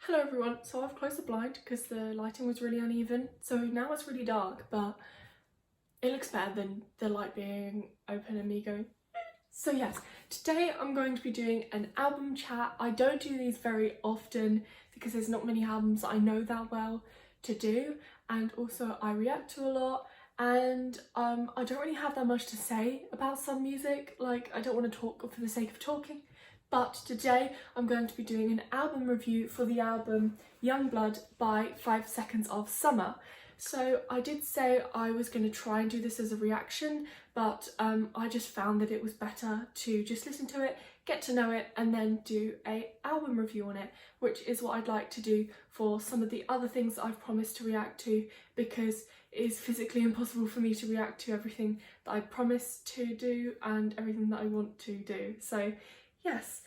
Hello everyone, so I've closed the blind because the lighting was really uneven, so now it's really dark, but it looks better than the light being open and me going. So yes, today I'm going to be doing an album chat. I don't do these very often because there's not many albums that I know that well to do, and also I react to a lot, and I don't really have that much to say about some music. Like, I don't want to talk for the sake of talking. But today I'm going to be doing an album review for the album Youngblood by 5 Seconds of Summer. So I did say I was going to try and do this as a reaction, but I just found that it was better to just listen to it, get to know it, and then do an album review on it, which is what I'd like to do for some of the other things that I've promised to react to, because it is physically impossible for me to react to everything that I promised to do and everything that I want to do. So yes,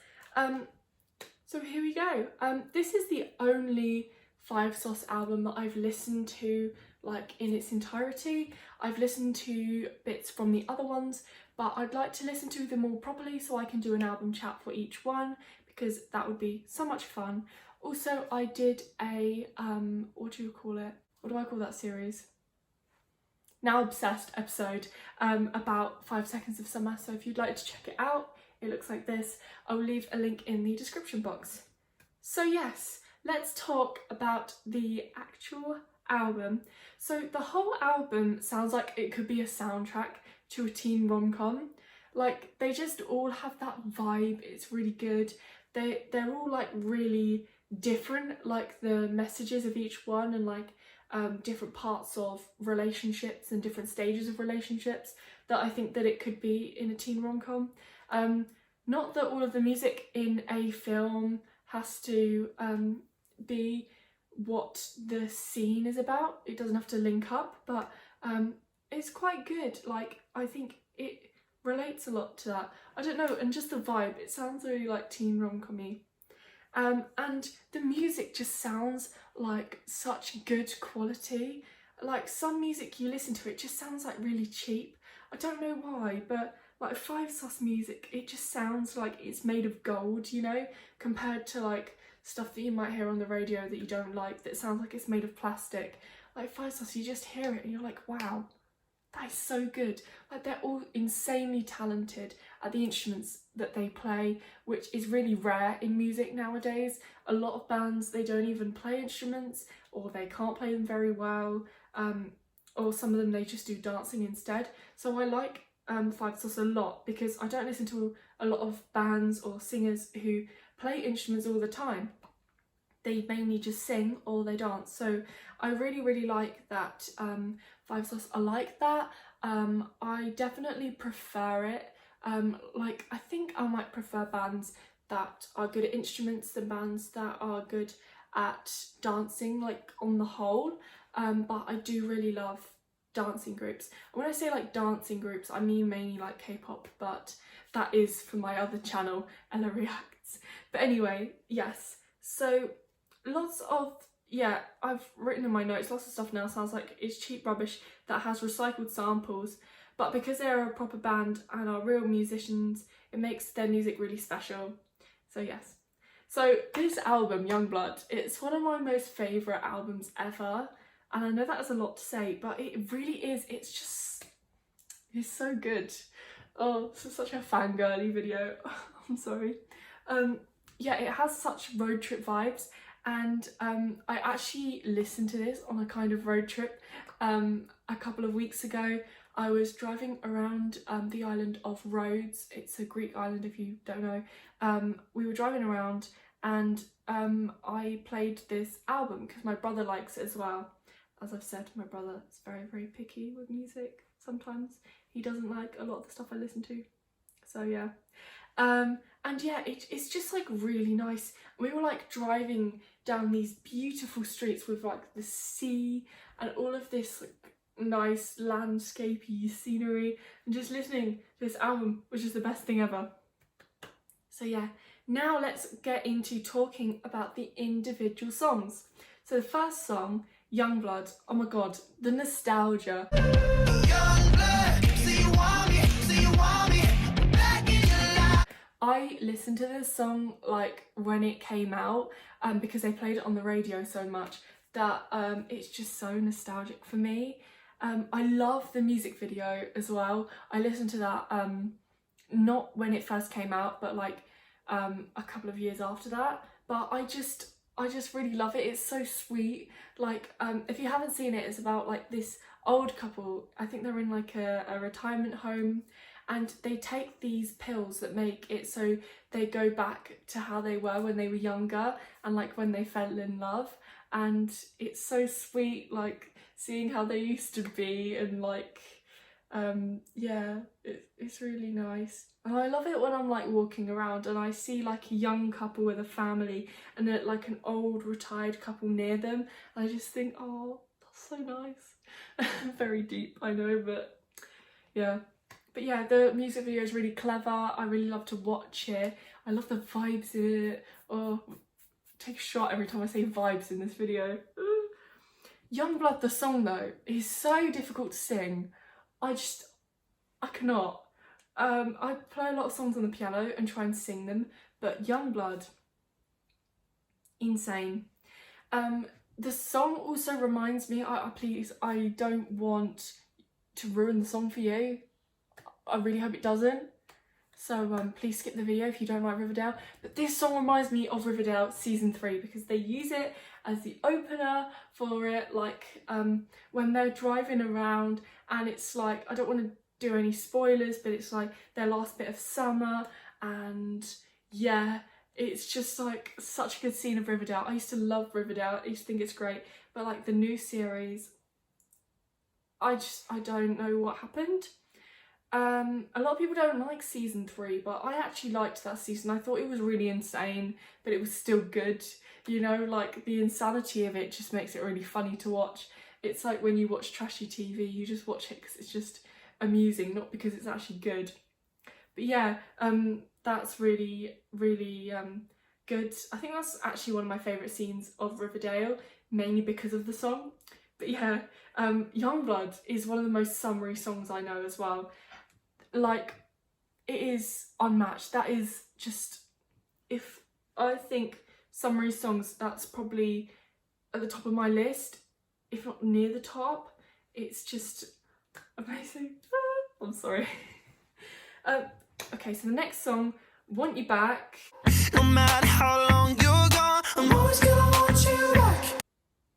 so here we go. This is the only 5 Sauce album that I've listened to like in its entirety. I've listened to bits from the other ones, but I'd like to listen to them all properly so I can do an album chat for each one, because that would be so much fun. Also, I did a, what do you call it? What do I call that series? Now Obsessed episode about 5 Seconds of Summer, so if you'd like to check it out, it looks like this. I'll leave a link in the description box. So yes, let's talk about the actual album. So the whole album sounds like it could be a soundtrack to a teen rom-com. Like, they just all have that vibe. It's really good. They're all like really different, like the messages of each one, and like different parts of relationships and different stages of relationships that I think that it could be in a teen rom-com. Not that all of the music in a film has to be what the scene is about. It doesn't have to link up, but it's quite good. Like, I think it relates a lot to that. I don't know, and just the vibe, it sounds really like teen rom-com-y. And the music just sounds like such good quality. Like, some music you listen to, it just sounds like really cheap. I don't know why, but like 5 Sauce music, it just sounds like it's made of gold, you know, compared to like stuff that you might hear on the radio that you don't like, that sounds like it's made of plastic. Like 5 Sauce, you just hear it and you're like, wow, that is so good. Like, they're all insanely talented at the instruments that they play, which is really rare in music nowadays. A lot of bands, they don't even play instruments, or they can't play them very well, or some of them they just do dancing instead. So I like 5 Sauce a lot, because I don't listen to a lot of bands or singers who play instruments all the time. They mainly just sing or they dance. So I really like that 5 Sauce are like that. I definitely prefer it. Like, I think I might prefer bands that are good at instruments than bands that are good at dancing, like, on the whole. But I do really love dancing groups. And when I say like dancing groups, I mean mainly like K-pop, but that is for my other channel, Ella Reacts. But anyway, yes, so lots of, yeah, I've written in my notes, lots of stuff now sounds like it's cheap rubbish that has recycled samples, but because they're a proper band and are real musicians, it makes their music really special. So yes. So this album, Youngblood, it's one of my most favourite albums ever. And I know that is a lot to say, but it really is. It's so good. Oh, this is such a fangirly video. I'm sorry. Yeah, it has such road trip vibes, and I actually listened to this on a kind of road trip a couple of weeks ago. I was driving around the island of Rhodes. It's a Greek island, if you don't know. We were driving around, and I played this album because my brother likes it as well. As I've said, my brother is very picky with music. Sometimes he doesn't like a lot of the stuff I listen to. So yeah. And yeah, it's just like really nice. We were like driving down these beautiful streets with like the sea and all of this like nice landscapey scenery, and just listening to this album was just the best thing ever. So yeah, now let's get into talking about the individual songs. So the first song, Youngblood, oh my god, the nostalgia. Youngblood, so you want me, back in your life. I listened to this song like when it came out because they played it on the radio so much that it's just so nostalgic for me. I love the music video as well. I listened to that not when it first came out, but like a couple of years after that. But I just really love it. It's so sweet. Like if you haven't seen it, it's about like this old couple. I think they're in like a retirement home, and they take these pills that make it so they go back to how they were when they were younger and like when they fell in love. And it's so sweet, like seeing how they used to be, and like yeah, it's really nice. And I love it when I'm like walking around and I see like a young couple with a family and like an old retired couple near them. I just think, oh, that's so nice. Very deep, I know, but yeah. But yeah, the music video is really clever. I really love to watch it. I love the vibes in it. Oh, take a shot every time I say vibes in this video. Youngblood, the song though, is so difficult to sing. I cannot. I play a lot of songs on the piano and try and sing them, but Youngblood, insane. The song also reminds me, I don't want to ruin the song for you. I really hope it doesn't. So please skip the video if you don't like Riverdale. But this song reminds me of Riverdale season 3 because they use it as the opener for it, like when they're driving around, and it's like, I don't want to do any spoilers, but it's like their last bit of summer, and yeah, it's just like such a good scene of Riverdale. I used to love Riverdale. I used to think it's great, but like the new series, I don't know what happened. A lot of people don't like season 3, but I actually liked that season. I thought it was really insane, but it was still good. You know, like the insanity of it just makes it really funny to watch. It's like when you watch trashy TV, you just watch it because it's just amusing, not because it's actually good. But yeah, that's really good. I think that's actually one of my favourite scenes of Riverdale, mainly because of the song. But yeah, Youngblood is one of the most summery songs I know as well. Like, it is unmatched. That is just, if I think summery songs, that's probably at the top of my list, if not near the top. It's just amazing. I'm sorry. Okay, so the next song, Want You Back. No matter how long you're gone, I'm always gonna want you back.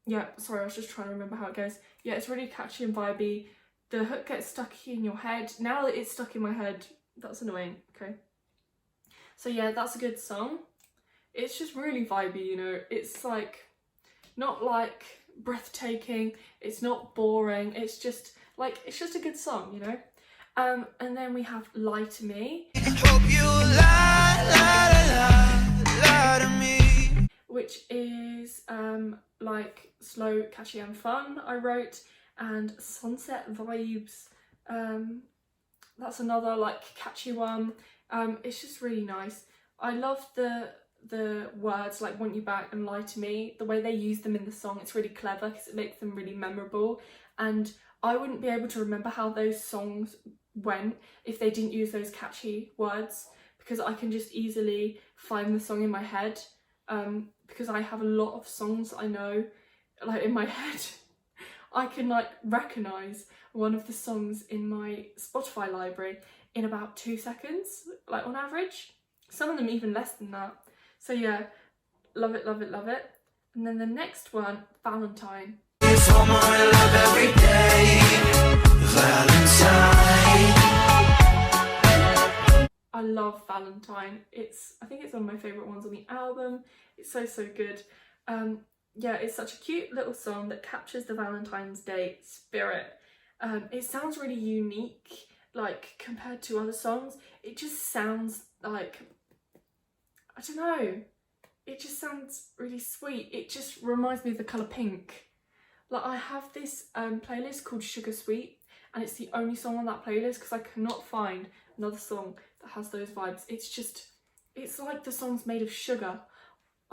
Yeah, sorry, I was just trying to remember how it goes. Yeah, it's really catchy and vibey. The hook gets stuck in your head. Now that it's stuck in my head, that's annoying, okay. So yeah, that's a good song. It's just really vibey, you know. It's like, not like breathtaking, it's not boring, it's just like, it's just a good song, you know. And then we have Lie to Me. Hope you lie to me. Which is like slow, catchy and fun, I wrote. And Sunset Vibes, that's another like catchy one. It's just really nice. I love the words like Want You Back and Lie to Me, the way they use them in the song. It's really clever because it makes them really memorable, and I wouldn't be able to remember how those songs went if they didn't use those catchy words, because I can just easily find the song in my head, because I have a lot of songs I know like in my head. I can like recognise one of the songs in my Spotify library in about 2 seconds, like on average. Some of them even less than that. So yeah, love it, love it, love it. And then the next one, Valentine. It's all my love every day, Valentine. I love Valentine. I think it's one of my favourite ones on the album. It's so good. Yeah, it's such a cute little song that captures the Valentine's Day spirit. It sounds really unique, like compared to other songs. It just sounds like, I don't know, it just sounds really sweet. It just reminds me of the colour pink. Like, I have this playlist called Sugar Sweet, and it's the only song on that playlist because I cannot find another song that has those vibes. It's like the song's made of sugar.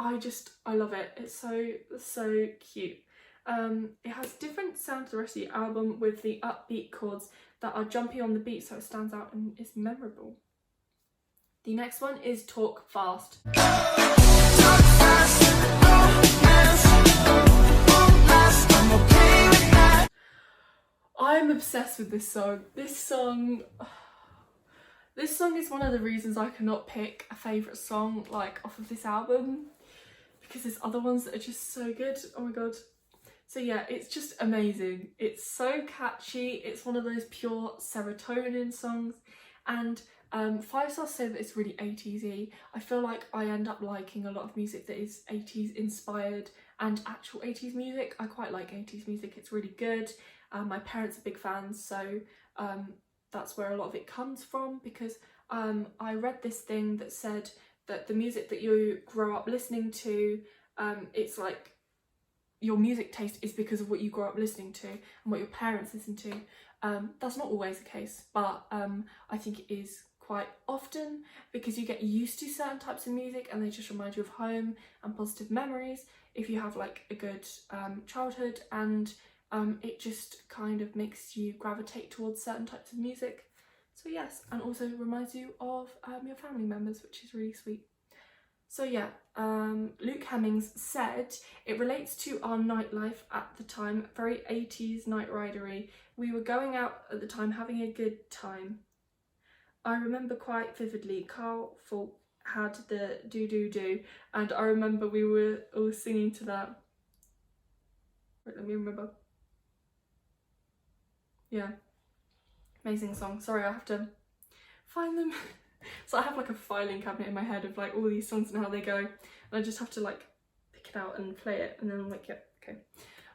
I love it. It's so cute. It has different sound to the rest of the album, with the upbeat chords that are jumpy on the beat, so it stands out and is memorable. The next one is Talk Fast. I'm obsessed with this song. This song is one of the reasons I cannot pick a favourite song like off of this album, because there's other ones that are just so good. Oh my god. So yeah, it's just amazing. It's so catchy. It's one of those pure serotonin songs, and 5 stars say that it's really 80s-y. I feel like I end up liking a lot of music that is 80s inspired and actual 80s music. I quite like 80s music. It's really good. My parents are big fans, so that's where a lot of it comes from, because I read this thing that said that the music that you grow up listening to, it's like your music taste is because of what you grow up listening to and what your parents listen to. That's not always the case, but I think it is quite often, because you get used to certain types of music and they just remind you of home and positive memories if you have like a good childhood, and it just kind of makes you gravitate towards certain types of music. So yes, and also reminds you of your family members, which is really sweet. So yeah, Luke Hemmings said, it relates to our nightlife at the time, very 80s night ridery. We were going out at the time having a good time. I remember quite vividly, Carl Falk had the do do do, and I remember we were all singing to that. Wait, let me remember. Yeah, amazing song. Sorry, I have to find them. So I have like a filing cabinet in my head of like all these songs and how they go, and I just have to like pick it out and play it, and then I'm like, yeah, okay.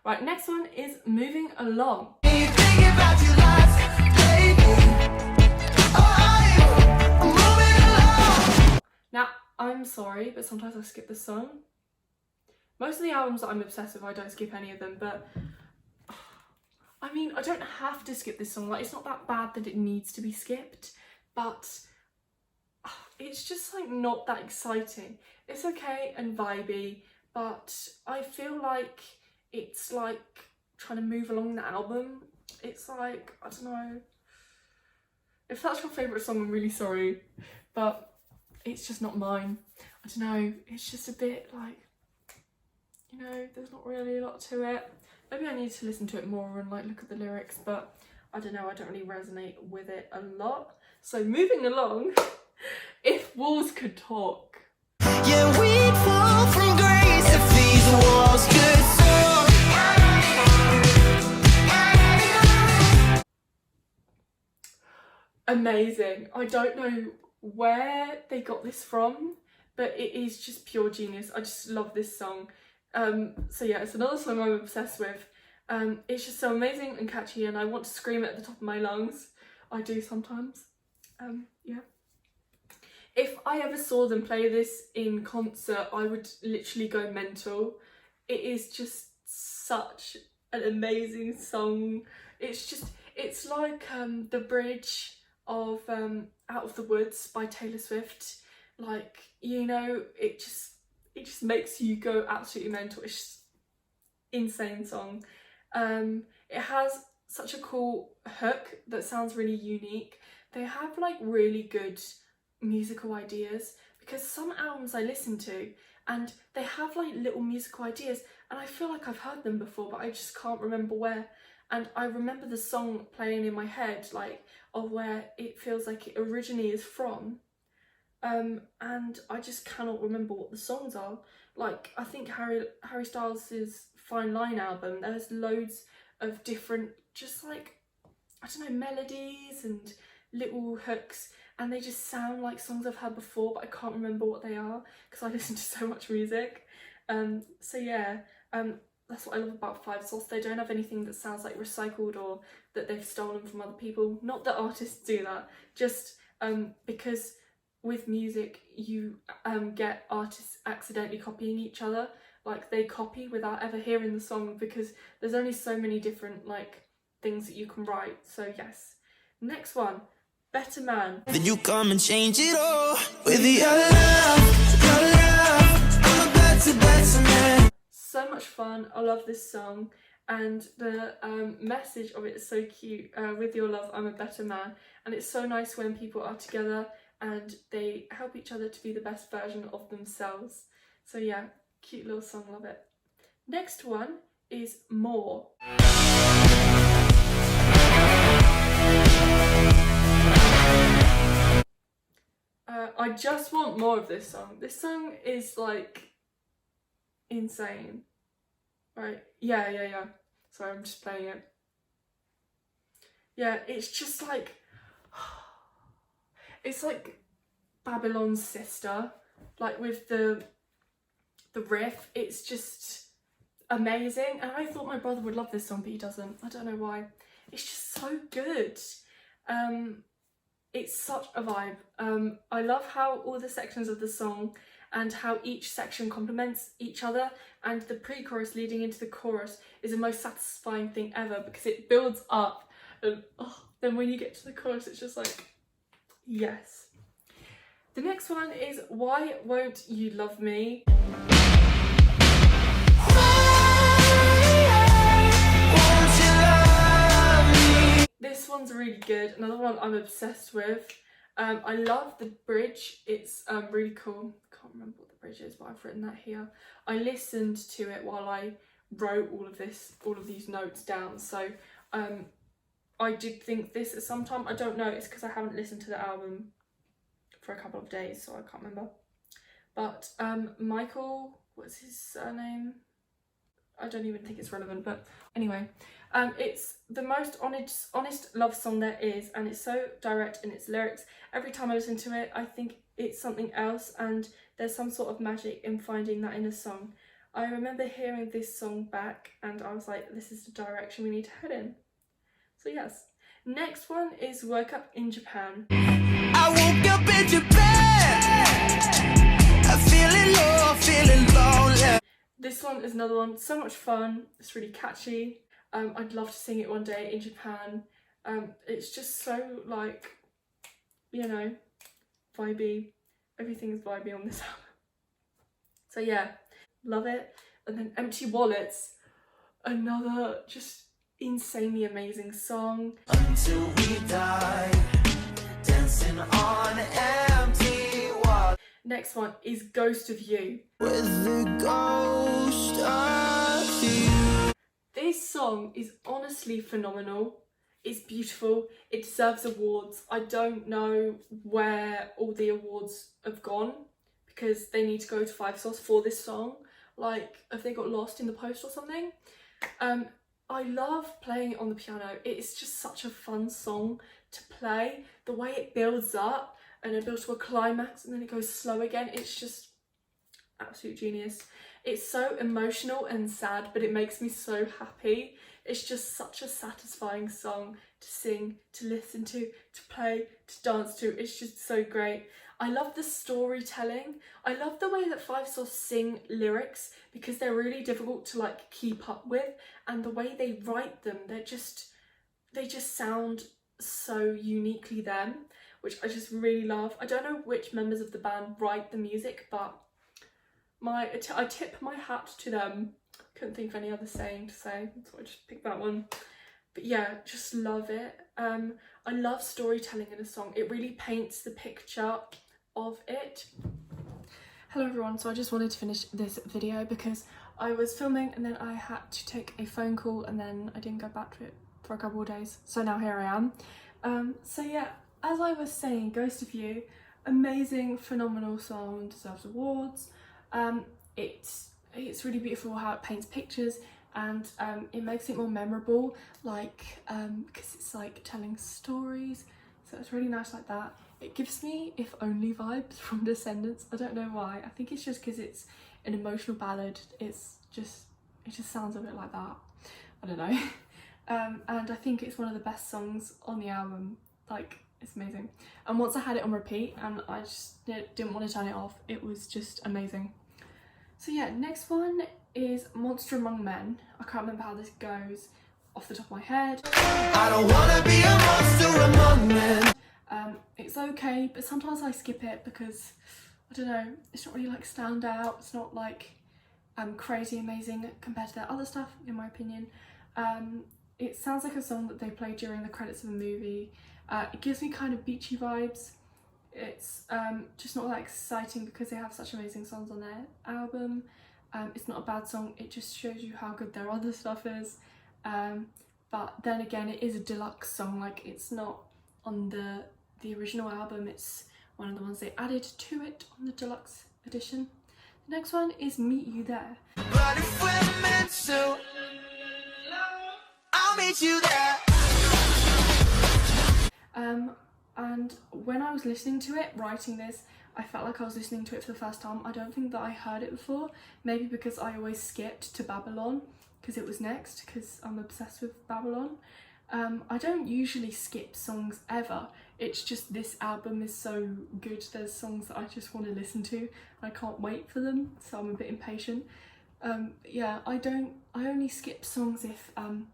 Right, next one is Moving Along. Now, I'm sorry, but sometimes I skip this song. Most of the albums that I'm obsessed with, I don't skip any of them, but I mean, I don't have to skip this song. Like, it's not that bad that it needs to be skipped, but it's just like not that exciting. It's okay and vibey, but I feel like it's like trying to move along the album. It's like, I don't know. If that's your favourite song, I'm really sorry, but it's just not mine. I don't know, it's just a bit like, you know, there's not really a lot to it. Maybe I need to listen to it more and like look at the lyrics, but I don't know, I don't really resonate with it a lot. So moving along, If Walls Could Talk. Yeah, we'd fall from grace if these walls could talk. Amazing. I don't know where they got this from, but it is just pure genius. I just love this song. So yeah, it's another song I'm obsessed with. It's just so amazing and catchy, and I want to scream it at the top of my lungs. I do sometimes. Yeah. If I ever saw them play this in concert, I would literally go mental. It is just such an amazing song. It's like the bridge of Out of the Woods by Taylor Swift. Like, you know, it just makes you go absolutely mental. It's just insane song. It has such a cool hook that sounds really unique. They have like really good musical ideas, because some albums I listen to and they have like little musical ideas and I feel like I've heard them before, but I just can't remember where. And I remember the song playing in my head, like, of where it feels like it originally is from, and I just cannot remember what the songs are. Like, I think Harry Styles' Fine Line album, there's loads of different, just like, I don't know, melodies and little hooks, and they just sound like songs I've heard before, but I can't remember what they are because I listen to so much music. So yeah, that's what I love about 5 Sauce. They don't have anything that sounds like recycled or that they've stolen from other people. Not that artists do that, just because with music you get artists accidentally copying each other. Like, they copy without ever hearing the song, because there's only so many different like things that you can write. So yes. Next one, Better Man. Then you come and change it all with your love, I'm a better man. So much fun. I love this song, and the message of it is so cute. With your love, I'm a better man, and it's so nice when people are together and they help each other to be the best version of themselves. So yeah, cute little song, love it. Next one is More. I just want more of this song. This song is like insane. Right? Yeah. Sorry, I'm just playing it. Yeah, it's just like, it's like Babylon's Sister, like with the riff. It's just amazing, and I thought my brother would love this song, but he doesn't. I don't know why. It's just so good. It's such a vibe. I love how all the sections of the song and how each section complements each other, and the pre-chorus leading into the chorus is the most satisfying thing ever because it builds up, and then when you get to the chorus it's just like, yes. The next one is Why Won't You Love Me? This one's really good, another one I'm obsessed with. I love the bridge, it's really cool. I can't remember what the bridge is, but I've written that here. I listened to it while I wrote all of these notes down, so I did think this at some time. I don't know, it's because I haven't listened to the album for a couple of days, so I can't remember. But Michael, what's his surname? I don't even think it's relevant, but anyway. It's the most honest love song there is, and it's so direct in its lyrics. Every time I listen to it, I think it's something else, and there's some sort of magic in finding that in a song. I remember hearing this song back, and I was like, this is the direction we need to head in. So yes. Next one is Woke Up in Japan. I woke up in Japan. I'm feeling low, I'm feeling lonely. This one is another one, so much fun. It's really catchy. I'd love to sing it one day in Japan. It's just so, like, you know, vibey. Everything is vibey on this album. So yeah, love it. And then Empty Wallets, another just insanely amazing song. Until we die, dancing on empty walls. Next one is Ghost of You. With the ghost of you. This song is honestly phenomenal. It's beautiful. It deserves awards. I don't know where all the awards have gone because they need to go to 5 Sauce for this song. Like, have they got lost in the post or something? I love playing it on the piano. It's just such a fun song to play. The way it builds up and it builds to a climax and then it goes slow again. It's just absolute genius. It's so emotional and sad, but it makes me so happy. It's just such a satisfying song to sing, to listen to play, to dance to. It's just so great. I love the storytelling. I love the way that 5 Sauce sing lyrics because they're really difficult to like keep up with, and the way they write them, they just sound so uniquely them, which I just really love. I don't know which members of the band write the music, but I tip my hat to them. Couldn't think of any other saying to say, so I just picked that one. But yeah, just love it. I love storytelling in a song. It really paints the picture of it. Hello everyone, so I just wanted to finish this video because I was filming and then I had to take a phone call and then I didn't go back to it for a couple of days. So now here I am. So yeah, as I was saying, Ghost of You, amazing, phenomenal song, deserves awards. It's really beautiful how it paints pictures, and it makes it more memorable, like because it's like telling stories, so it's really nice like that. It gives me If Only vibes from Descendants. I don't know why. I think it's just because it's an emotional ballad. It just sounds a bit like that. I don't know. And I think it's one of the best songs on the album. Like, it's amazing. And once I had it on repeat and I just didn't want to turn it off, it was just amazing. So yeah, next one is Monster Among Men. I can't remember how this goes off the top of my head. I don't wanna be a monster among men. It's okay, but sometimes I skip it because, I don't know, it's not really like stand out. It's not like crazy amazing compared to their other stuff, in my opinion. It sounds like a song that they play during the credits of a movie. It gives me kind of beachy vibes. it's just not that exciting because they have such amazing songs on their album. It's not a bad song, it just shows you how good their other stuff is. But then again, it is a deluxe song, like it's not on the original album, it's one of the ones they added to it on the deluxe edition. The next one is Meet You There. But if we're meant to, I'll meet you there. And when I was listening to it, writing this, I felt like I was listening to it for the first time. I don't think that I heard it before, maybe because I always skipped to Babylon because it was next, because I'm obsessed with Babylon. I don't usually skip songs ever, it's just this album is so good. There's songs that I just want to listen to, I can't wait for them, so I'm a bit impatient. Yeah, I only skip songs if an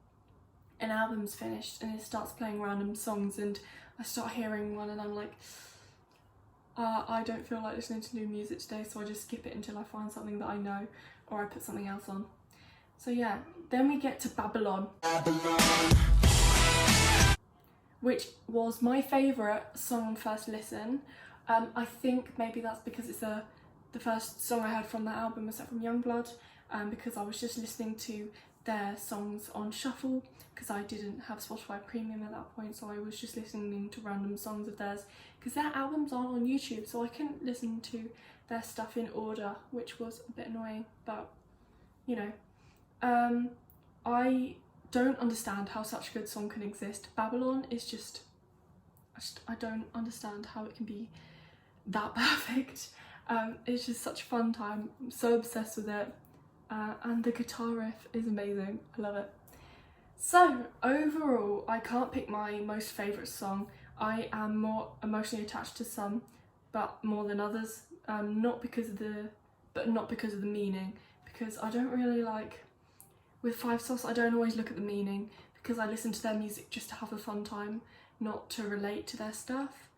album's finished and it starts playing random songs and I start hearing one and I'm like, I don't feel like listening to new music today, so I just skip it until I find something that I know or I put something else on. So yeah, then we get to Babylon. Which was my favourite song on first listen. I think maybe that's because it's the first song I heard from that album was from Youngblood, because I was just listening to their songs on shuffle because I didn't have Spotify Premium at that point, so I was just listening to random songs of theirs because their albums aren't on YouTube, so I couldn't listen to their stuff in order, which was a bit annoying, but you know. I don't understand how such a good song can exist. Babylon is just I don't understand how it can be that perfect. It's just such a fun time, I'm so obsessed with it, and the guitar riff is amazing, I love it. So overall, I can't pick my most favourite song. I am more emotionally attached to some, but more than others, not because of the meaning, because I don't really like, with Five Sauce I don't always look at the meaning because I listen to their music just to have a fun time, not to relate to their stuff,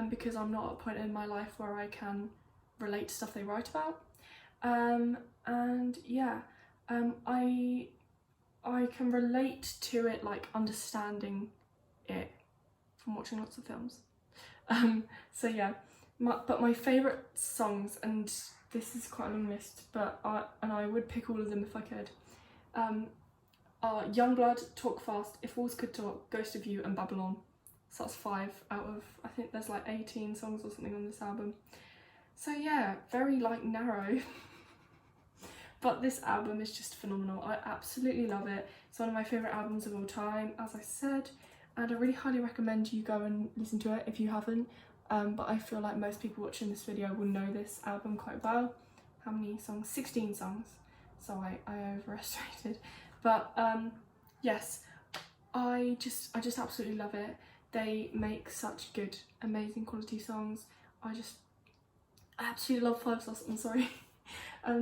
because I'm not at a point in my life where I can relate to stuff they write about. And yeah, I can relate to it, like understanding it from watching lots of films. So yeah, but my favourite songs, and this is quite a long list, but I would pick all of them if I could, are Youngblood, Talk Fast, If Walls Could Talk, Ghost of You and Babylon. So that's 5 out of, I think there's like 18 songs or something on this album. So yeah, very like narrow. But this album is just phenomenal. I absolutely love it. It's one of my favourite albums of all time, as I said, and I really highly recommend you go and listen to it if you haven't. But I feel like most people watching this video will know this album quite well. How many songs? 16 songs. So I overestimated. But yes, I just absolutely love it. They make such good, amazing quality songs. I absolutely love Five Sauce, I'm sorry.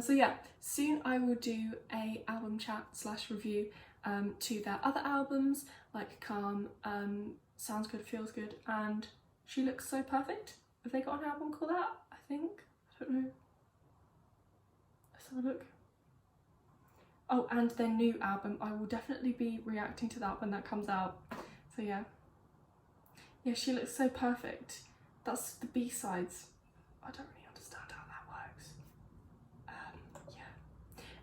So yeah, soon I will do a album chat / review to their other albums like Calm, Sounds Good, Feels Good and She Looks So Perfect. Have they got an album called that? I think. I don't know. Let's have a look. Oh, and their new album. I will definitely be reacting to that when that comes out. So yeah. Yeah, She Looks So Perfect. That's the B-sides. I don't really understand how that works. Yeah.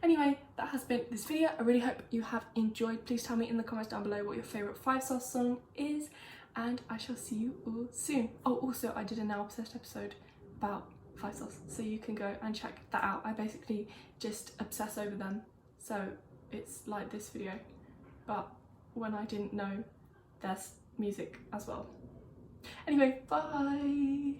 Anyway, that has been this video. I really hope you have enjoyed. Please tell me in the comments down below what your favourite Five Sauce song is, and I shall see you all soon. Oh, also, I did a Now Obsessed episode about Five Sauce, so you can go and check that out. I basically just obsess over them, so it's like this video, but when I didn't know there's music as well. Anyway, bye!